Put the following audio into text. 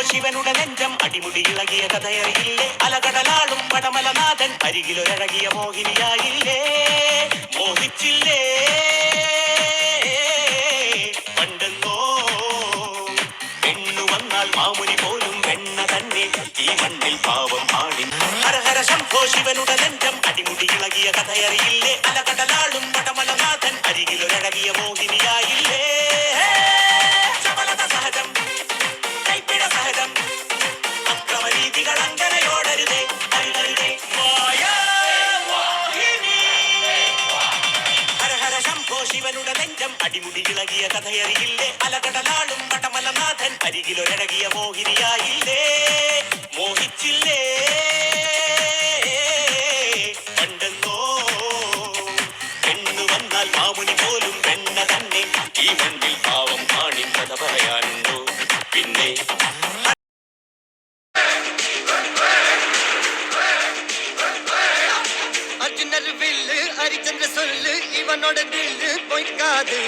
ശിവനുടെ നെഞ്ചം അടിമുടി ഇളകിയ കഥയറിയില്ലേ അലകടലാളും പടമലനാഥൻ അരികിലൊരഴകിയ മോഹിനിയായില്ലേ മോഹിച്ചില്ലേ പണ്ടെന്നോ പെണ്ണു വന്നാൽ മാമുനി പോലും വെണ്ണ തന്നെ ഈ മണ്ണിൽ പാവം പാടി ഹരഹര ശംഭോ ശിവനുടെ നെഞ്ചം അടിമുടി ഇളകിയ കഥയറിയില്ലേ അലകടലാളും പടമലനാഥൻ അരികിലൊരഴകിയ മോഹിനിയായില്ലേ ശിവനുടെ നെഞ്ചം അടിമുടി ഇളകിയ കഥയറിയില്ലേ അലകടലാളും പടമലനാഥൻ അരികിലൊരഴകിയ മോഹിനിയായില്ലേ മോഹിച്ചില്ലേ പണ്ടെന്നോ പെണ്ണു വന്നാൽ മാമുനി പോലും വെണ്ണ തന്നെ ഈ മണ്ണിൽ പാവം കാണി കഥ പറയാനുണ്ടോ പിന്നെ அர்ஜுனர் வில்லு ஹரிச்சந்திர சொல்லு இவனோட தில்லு பொய்க்காது